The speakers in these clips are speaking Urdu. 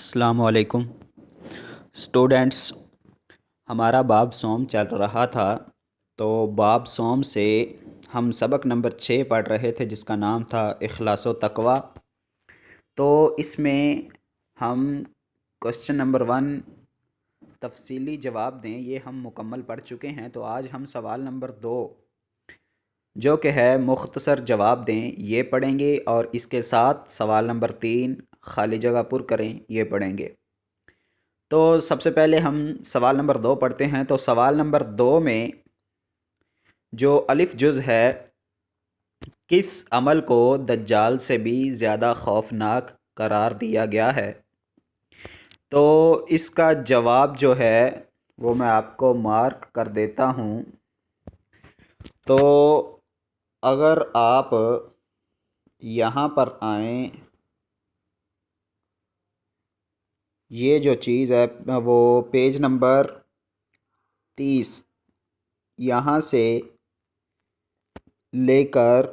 السلام علیکم اسٹوڈنٹس، ہمارا باب سوم چل رہا تھا۔ تو باب سوم سے ہم سبق نمبر 6 پڑھ رہے تھے جس کا نام تھا اخلاص و تقوی۔ تو اس میں ہم کوشچن نمبر 1 تفصیلی جواب دیں یہ ہم مکمل پڑھ چکے ہیں۔ تو آج ہم سوال نمبر 2 جو کہ ہے مختصر جواب دیں یہ پڑھیں گے، اور اس کے ساتھ سوال نمبر 3 خالی جگہ پر کریں یہ پڑھیں گے۔ تو سب سے پہلے ہم سوال نمبر 2 پڑھتے ہیں۔ تو سوال نمبر 2 میں جو الف جز ہے، کس عمل کو دجال سے بھی زیادہ خوفناک قرار دیا گیا ہے؟ تو اس کا جواب جو ہے وہ میں آپ کو مارک کر دیتا ہوں۔ تو اگر آپ یہاں پر آئیں، یہ جو چیز ہے وہ پیج نمبر 30 یہاں سے لے کر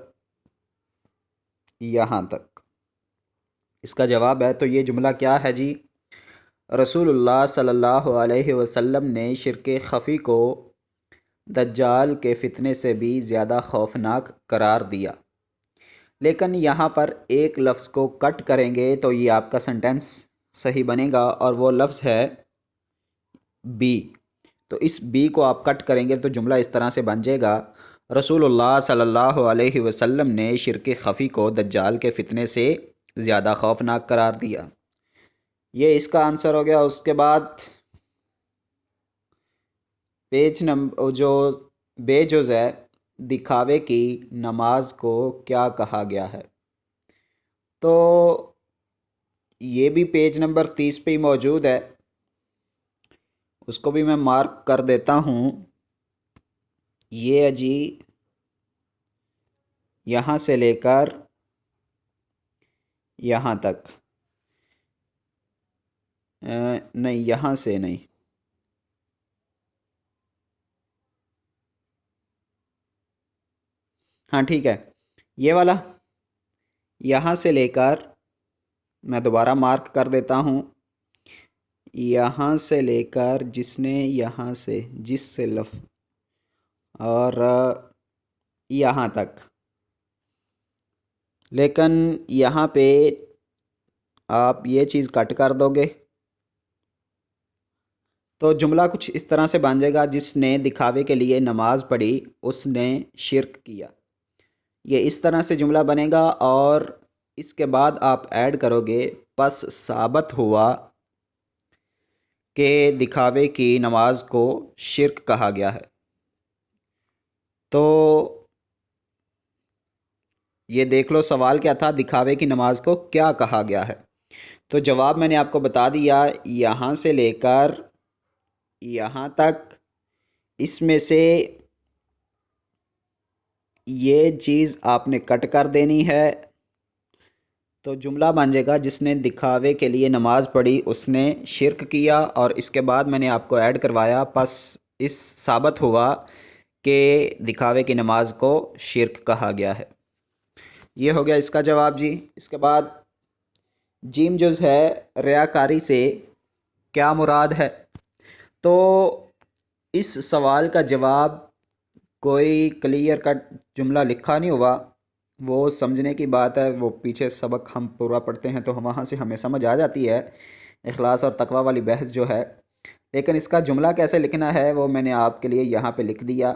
یہاں تک اس کا جواب ہے۔ تو یہ جملہ کیا ہے جی؟ رسول اللہ صلی اللہ علیہ وسلم نے شرک خفی کو دجال کے فتنے سے بھی زیادہ خوفناک قرار دیا۔ لیکن یہاں پر ایک لفظ کو کٹ کریں گے تو یہ آپ کا سنٹینس صحیح بنے گا، اور وہ لفظ ہے بی۔ تو اس بی کو آپ کٹ کریں گے تو جملہ اس طرح سے بن جائے گا، رسول اللہ صلی اللہ علیہ وسلم نے شرک خفی کو دجال کے فتنے سے زیادہ خوفناک قرار دیا۔ یہ اس کا آنسر ہو گیا۔ اس کے بعد پیج نمبر جو بے جز ہے، دکھاوے کی نماز کو کیا کہا گیا ہے؟ تو یہ بھی پیج نمبر 30 پہ ہی موجود ہے، اس کو بھی میں مارک کر دیتا ہوں۔ یہ ہے جی، یہاں سے لے کر یہاں تک، نہیں یہاں سے نہیں، ہاں ٹھیک ہے، یہ والا یہاں سے لے کر، میں دوبارہ مارک کر دیتا ہوں، یہاں سے لے کر جس نے یہاں سے جس سے لفظ اور یہاں تک، لیکن یہاں پہ آپ یہ چیز کٹ کر دو گے تو جملہ کچھ اس طرح سے بن جائے گا، جس نے دکھاوے کے لیے نماز پڑھی اس نے شرک کیا۔ یہ اس طرح سے جملہ بنے گا، اور اس کے بعد آپ ایڈ کرو گے پس ثابت ہوا کہ دکھاوے کی نماز کو شرک کہا گیا ہے۔ تو یہ دیکھ لو سوال کیا تھا، دکھاوے کی نماز کو کیا کہا گیا ہے؟ تو جواب میں نے آپ کو بتا دیا، یہاں سے لے کر یہاں تک، اس میں سے یہ چیز آپ نے کٹ کر دینی ہے تو جملہ بن جائے گا، جس نے دکھاوے کے لیے نماز پڑھی اس نے شرک کیا، اور اس کے بعد میں نے آپ کو ایڈ کروایا پس اس ثابت ہوا کہ دکھاوے کی نماز کو شرک کہا گیا ہے۔ یہ ہو گیا اس کا جواب جی۔ اس کے بعد جیم جز ہے، ریاکاری سے کیا مراد ہے؟ تو اس سوال کا جواب کوئی کلیئر کٹ جملہ لکھا نہیں ہوا، وہ سمجھنے کی بات ہے، وہ پیچھے سبق ہم پورا پڑھتے ہیں تو وہاں سے ہمیں سمجھ آ جاتی ہے اخلاص اور تقوی والی بحث جو ہے، لیکن اس کا جملہ کیسے لکھنا ہے وہ میں نے آپ کے لیے یہاں پہ لکھ دیا،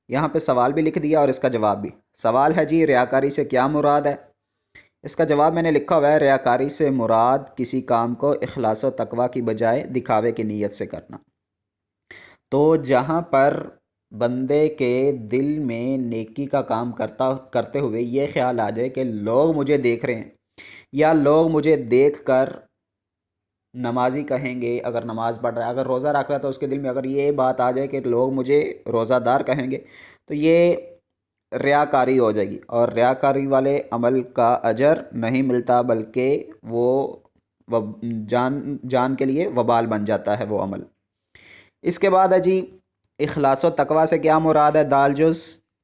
یہاں پہ سوال بھی لکھ دیا اور اس کا جواب بھی۔ سوال ہے جی، ریاکاری سے کیا مراد ہے؟ اس کا جواب میں نے لکھا ہوا ہے، ریاکاری سے مراد کسی کام کو اخلاص و تقوی کی بجائے دکھاوے کی نیت سے کرنا۔ تو جہاں پر بندے کے دل میں نیکی کا کام کرتے ہوئے یہ خیال آ جائے کہ لوگ مجھے دیکھ رہے ہیں، یا لوگ مجھے دیکھ کر نمازی کہیں گے اگر نماز پڑھ رہا ہے، اگر روزہ رکھ رہا ہے تو اس کے دل میں اگر یہ بات آ جائے کہ لوگ مجھے روزہ دار کہیں گے، تو یہ ریاکاری ہو جائے گی، اور ریاکاری والے عمل کا اجر نہیں ملتا، بلکہ وہ جان کے لیے وبال بن جاتا ہے وہ عمل۔ اس کے بعد ہے جی، اخلاص و تقوی سے کیا مراد ہے؟ دال جز۔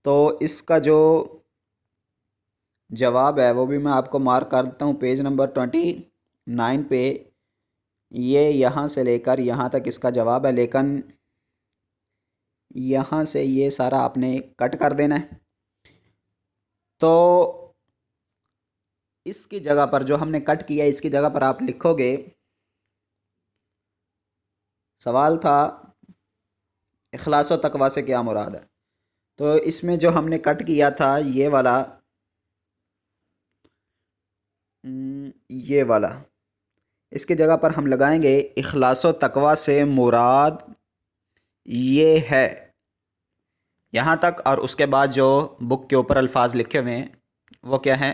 تو اس کا جو جواب ہے وہ بھی میں آپ کو مارک کر دیتا ہوں، پیج نمبر 29 پہ یہ یہاں سے لے کر یہاں تک اس کا جواب ہے، لیکن یہاں سے یہ سارا آپ نے کٹ کر دینا ہے۔ تو اس کی جگہ پر جو ہم نے کٹ کیا اس کی جگہ پر آپ لکھو گے، سوال تھا اخلاص و تقوی سے کیا مراد ہے، تو اس میں جو ہم نے کٹ کیا تھا یہ والا اس کی جگہ پر ہم لگائیں گے اخلاص و تقوی سے مراد یہ ہے یہاں تک، اور اس کے بعد جو بک کے اوپر الفاظ لکھے ہوئے ہیں وہ کیا ہیں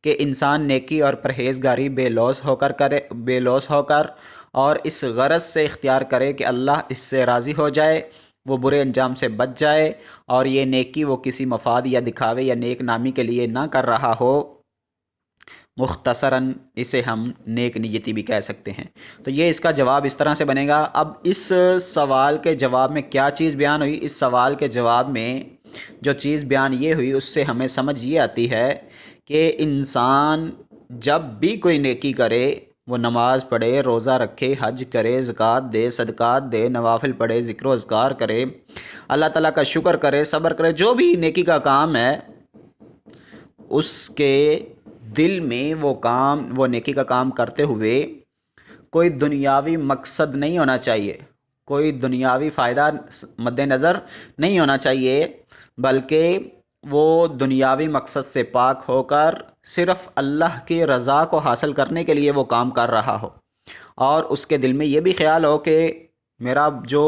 کہ انسان نیکی اور پرہیزگاری بے لوث ہو کر اور اس غرض سے اختیار کرے کہ اللہ اس سے راضی ہو جائے، وہ برے انجام سے بچ جائے، اور یہ نیکی وہ کسی مفاد یا دکھاوے یا نیک نامی کے لیے نہ کر رہا ہو، مختصراً اسے ہم نیک نیتی بھی کہہ سکتے ہیں۔ تو یہ اس کا جواب اس طرح سے بنے گا۔ اب اس سوال کے جواب میں کیا چیز بیان ہوئی؟ اس سوال کے جواب میں جو چیز بیان یہ ہوئی اس سے ہمیں سمجھ یہ آتی ہے کہ انسان جب بھی کوئی نیکی کرے، وہ نماز پڑھے، روزہ رکھے، حج کرے، زکوٰۃ دے، صدقات دے، نوافل پڑھے، ذکر و اذکار کرے، اللہ تعالیٰ کا شکر کرے، صبر کرے، جو بھی نیکی کا کام ہے، اس کے دل میں وہ نیکی کا کام کرتے ہوئے کوئی دنیاوی مقصد نہیں ہونا چاہیے، کوئی دنیاوی فائدہ مد نظر نہیں ہونا چاہیے، بلکہ وہ دنیاوی مقصد سے پاک ہو کر صرف اللہ کی رضا کو حاصل کرنے کے لیے وہ کام کر رہا ہو، اور اس کے دل میں یہ بھی خیال ہو کہ میرا جو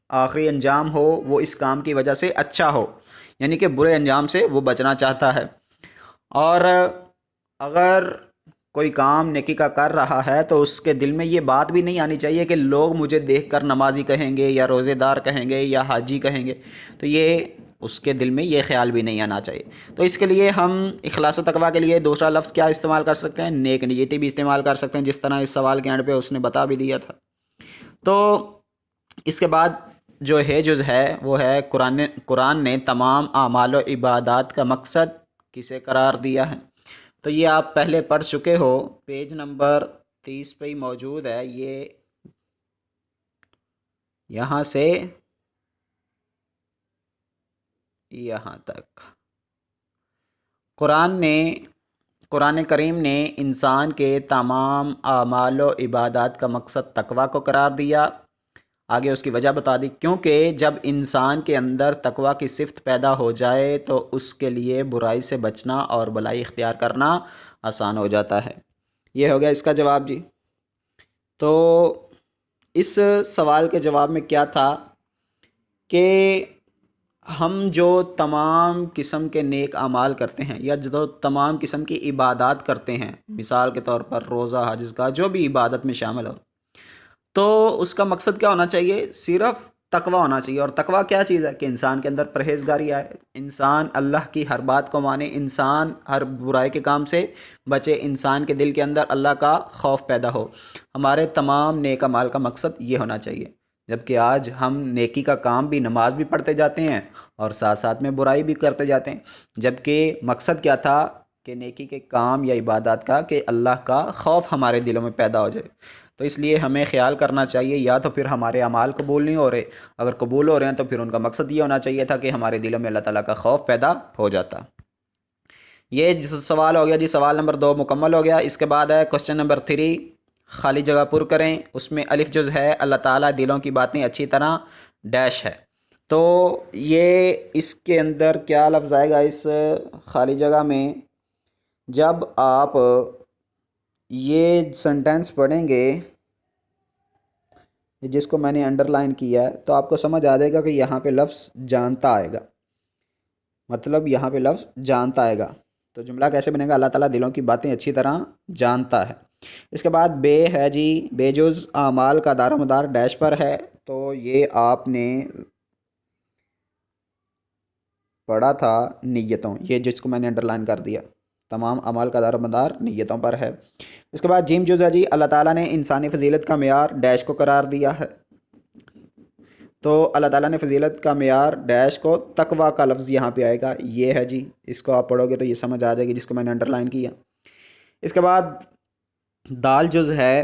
آخری انجام ہو وہ اس کام کی وجہ سے اچھا ہو، یعنی کہ برے انجام سے وہ بچنا چاہتا ہے۔ اور اگر کوئی کام نیکی کا کر رہا ہے تو اس کے دل میں یہ بات بھی نہیں آنی چاہیے کہ لوگ مجھے دیکھ کر نمازی کہیں گے یا روزے دار کہیں گے یا حاجی کہیں گے، تو یہ اس کے دل میں یہ خیال بھی نہیں آنا چاہیے۔ تو اس کے لیے ہم اخلاص و تقوی کے لیے دوسرا لفظ کیا استعمال کر سکتے ہیں؟ نیک نیتی بھی استعمال کر سکتے ہیں، جس طرح اس سوال کے اینڈ پہ اس نے بتا بھی دیا تھا۔ تو اس کے بعد جو جز ہے وہ ہے قرآن نے تمام اعمال و عبادات کا مقصد کسے قرار دیا ہے؟ تو یہ آپ پہلے پڑھ چکے ہو، پیج نمبر 30 پہ ہی موجود ہے، یہ یہاں سے یہاں تک قرآن کریم نے انسان کے تمام اعمال و عبادات کا مقصد تقوی کو قرار دیا۔ آگے اس کی وجہ بتا دی، کیونکہ جب انسان کے اندر تقوی کی صفت پیدا ہو جائے تو اس کے لیے برائی سے بچنا اور بھلائی اختیار کرنا آسان ہو جاتا ہے۔ یہ ہو گیا اس کا جواب جی۔ تو اس سوال کے جواب میں کیا تھا کہ ہم جو تمام قسم کے نیک اعمال کرتے ہیں یا جو تمام قسم کی عبادات کرتے ہیں، مثال کے طور پر روزہ، حج کا جو بھی عبادت میں شامل ہو، تو اس کا مقصد کیا ہونا چاہیے؟ صرف تقوی ہونا چاہیے۔ اور تقوی کیا چیز ہے؟ کہ انسان کے اندر پرہیزگاری آئے، انسان اللہ کی ہر بات کو مانے، انسان ہر برائی کے کام سے بچے، انسان کے دل کے اندر اللہ کا خوف پیدا ہو۔ ہمارے تمام نیک اعمال کا مقصد یہ ہونا چاہیے۔ جبکہ آج ہم نیکی کا کام بھی، نماز بھی پڑھتے جاتے ہیں اور ساتھ ساتھ میں برائی بھی کرتے جاتے ہیں، جبکہ مقصد کیا تھا کہ نیکی کے کام یا عبادات کا کہ اللہ کا خوف ہمارے دلوں میں پیدا ہو جائے۔ تو اس لیے ہمیں خیال کرنا چاہیے، یا تو پھر ہمارے اعمال قبول نہیں ہو رہے، اگر قبول ہو رہے ہیں تو پھر ان کا مقصد یہ ہونا چاہیے تھا کہ ہمارے دلوں میں اللہ تعالیٰ کا خوف پیدا ہو جاتا۔ یہ سوال ہو گیا جی، سوال نمبر 2 مکمل ہو گیا۔ اس کے بعد ہے کوسچن نمبر 3، خالی جگہ پر کریں۔ اس میں الف جز ہے اللہ تعالیٰ دلوں کی باتیں اچھی طرح ڈیش ہے۔ تو یہ اس کے اندر کیا لفظ آئے گا اس خالی جگہ میں؟ جب آپ یہ سنٹینس پڑھیں گے جس کو میں نے انڈر لائن کیا ہے، تو آپ کو سمجھ آ جائے گا کہ یہاں پہ لفظ جانتا آئے گا، مطلب یہاں پہ لفظ جانتا آئے گا۔ تو جملہ کیسے بنے گا؟ اللہ تعالیٰ دلوں کی باتیں اچھی طرح جانتا ہے۔ اس کے بعد بے ہے جی، بے جز اعمال کا دار و مدار ڈیش پر ہے، تو یہ آپ نے پڑھا تھا نیتوں، یہ جس کو میں نے انڈر لائن کر دیا، تمام اعمال کا دار و مدار نیتوں پر ہے۔ اس کے بعد جیم جز ہے جی، اللہ تعالیٰ نے انسانی فضیلت کا معیار ڈیش کو قرار دیا ہے، تو اللہ تعالیٰ نے فضیلت کا معیار ڈیش کو تقوی کا لفظ یہاں پہ آئے گا، یہ ہے جی، اس کو آپ پڑھو گے تو یہ سمجھ آ جائے گی جس کو میں نے انڈر لائن کیا۔ اس کے بعد دال جز ہے،